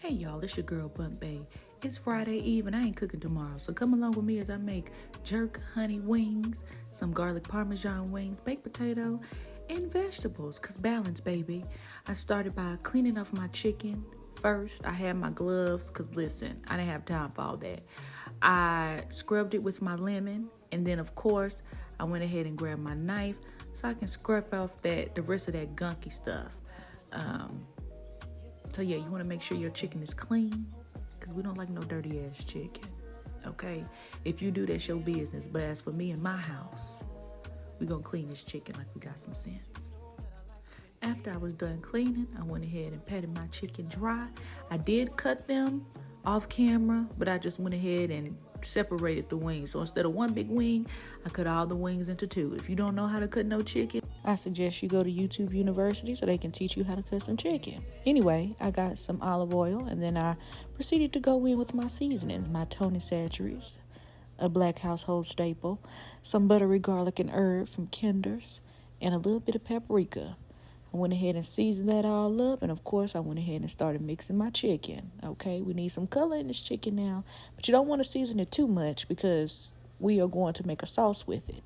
Hey y'all, it's your girl BundtBae. It's Friday Eve and I ain't cooking tomorrow, so come along with me as I make jerk honey wings, some garlic parmesan wings, baked potato, and vegetables, cause balance, baby. I started by cleaning off my chicken. First, I had my gloves, cause listen, I didn't have time for all that. I scrubbed it with my lemon, and then of course, I went ahead and grabbed my knife so I can scrape off the rest of that gunky stuff. So yeah, you want to make sure your chicken is clean, because we don't like no dirty ass chicken, okay? If you do, that's your business. But as for me and my house, we gonna clean this chicken like we got some sense. After I was done cleaning, I went ahead and patted my chicken dry. I did cut them off camera, but I just went ahead and separated the wings. So instead of one big wing, I cut all the wings into two. If you don't know how to cut no chicken, I suggest you go to YouTube University so they can teach you how to cut some chicken. Anyway, I got some olive oil, and then I proceeded to go in with my seasonings, my Tony Chachere's, a black household staple, some buttery garlic and herb from Kinder's, and a little bit of paprika. I went ahead and seasoned that all up, and of course I went ahead and started mixing my chicken. Okay, we need some color in this chicken now, but you don't want to season it too much because we are going to make a sauce with it.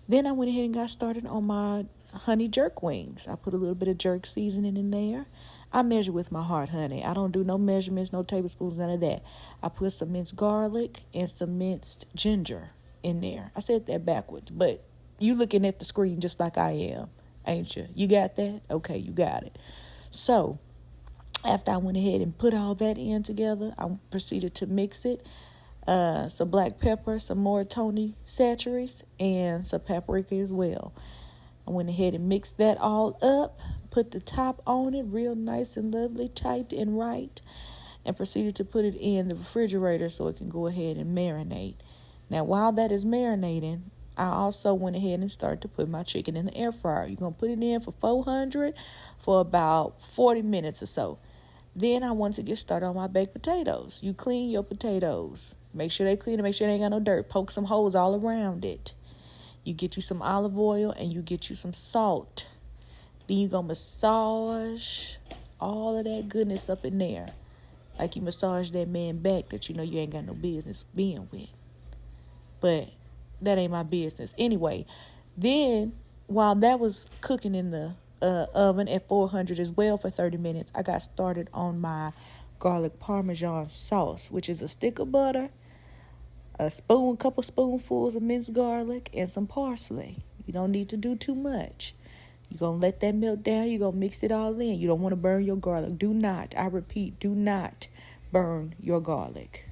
Then I went ahead and got started on my honey jerk wings. I put a little bit of jerk seasoning in there. I measure with my heart, honey. I don't do no measurements, no tablespoons, none of that. I put some minced garlic and some minced ginger in there. I said that backwards, but you looking at the screen just like I am, ain't you? You got that? Okay, you got it. So after I went ahead and put all that in together, I proceeded to mix it. Some black pepper, some more Tony Chachere's, and some paprika as well. I went ahead and mixed that all up, put the top on it real nice and lovely, tight and right, and proceeded to put it in the refrigerator so it can go ahead and marinate. Now, while that is marinating, I also went ahead and started to put my chicken in the air fryer. You're going to put it in for 400 for about 40 minutes or so. Then I wanted to get started on my baked potatoes. You clean your potatoes. Make sure they clean it. Make sure they ain't got no dirt. Poke some holes all around it. You get you some olive oil and you get you some salt. Then you go massage all of that goodness up in there. Like you massage that man back that you know you ain't got no business being with. But that ain't my business. Anyway, then while that was cooking in the oven at 400 as well for 30 minutes, I got started on my garlic parmesan sauce, which is a stick of butter, couple spoonfuls of minced garlic, and some parsley. You don't need to do too much. You're going to let that melt down. You're going to mix it all in. You don't want to burn your garlic. Do not, I repeat, do not burn your garlic.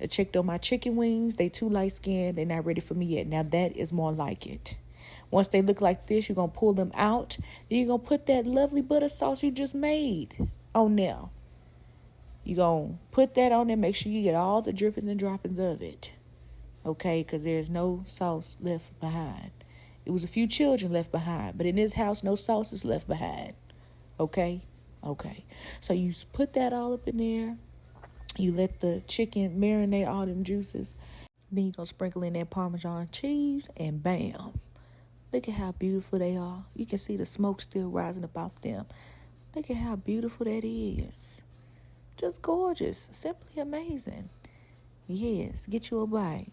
I checked on my chicken wings. They too light-skinned. They're not ready for me yet. Now that is more like it. Once they look like this, you're going to pull them out. Then you're going to put that lovely butter sauce you just made on there. You're going to put that on there. Make sure you get all the drippings and droppings of it. Okay, because there's no sauce left behind. It was a few children left behind, but in this house, no sauce is left behind. Okay? Okay. So you put that all up in there. You let the chicken marinate all them juices. Then you're going to sprinkle in that Parmesan cheese, and bam. Look at how beautiful they are. You can see the smoke still rising up off them. Look at how beautiful that is. Just gorgeous. Simply amazing. Yes, get you a bite.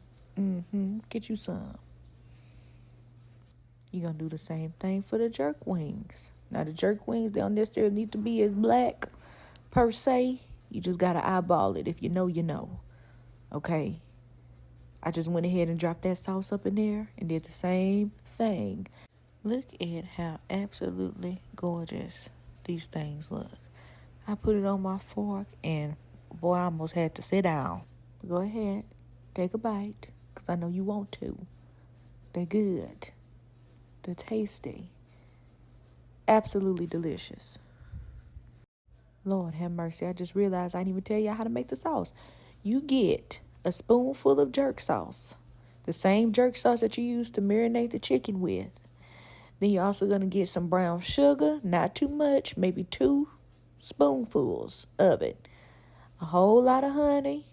Get you some. You're going to do the same thing for the jerk wings. Now, the jerk wings, they don't necessarily need to be as black per se. You just got to eyeball it. If you know, you know. Okay? I just went ahead and dropped that sauce up in there and did the same thing. Look at how absolutely gorgeous these things look. I put it on my fork and, boy, I almost had to sit down. Go ahead. Take a bite. Because I know you want to. They're good. They're tasty. Absolutely delicious. Lord have mercy. I just realized I didn't even tell y'all how to make the sauce. You get a spoonful of jerk sauce. The same jerk sauce that you use to marinate the chicken with. Then you're also going to get some brown sugar. Not too much. Maybe 2 spoonfuls of it. A whole lot of honey.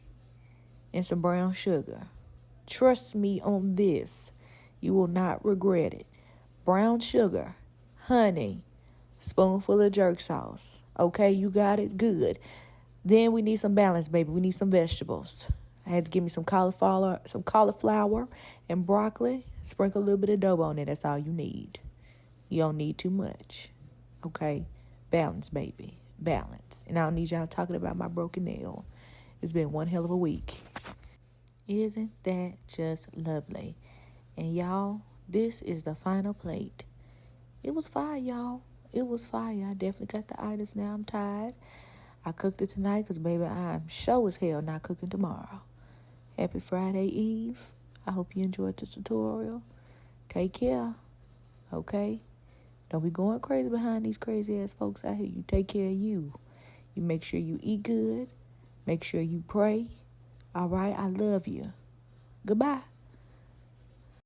And some brown sugar. Trust me on this. You will not regret it. Brown sugar, honey, spoonful of jerk sauce. Okay, you got it? Good. Then we need some balance, baby. We need some vegetables. I had to give me some cauliflower and broccoli. Sprinkle a little bit of adobo on it. That's all you need. You don't need too much. Okay? Balance, baby. Balance. And I don't need y'all talking about my broken nail. It's been one hell of a week. Isn't that just lovely? And y'all, this is the final plate. It was fire, y'all. It was fire. I definitely got the itis now. I'm tired. I cooked it tonight because, baby, I'm sure as hell not cooking tomorrow. Happy Friday Eve. I hope you enjoyed this tutorial. Take care. Okay? Don't be going crazy behind these crazy-ass folks out here. You take care of you. You make sure you eat good. Make sure you pray. All right? I love you. Goodbye.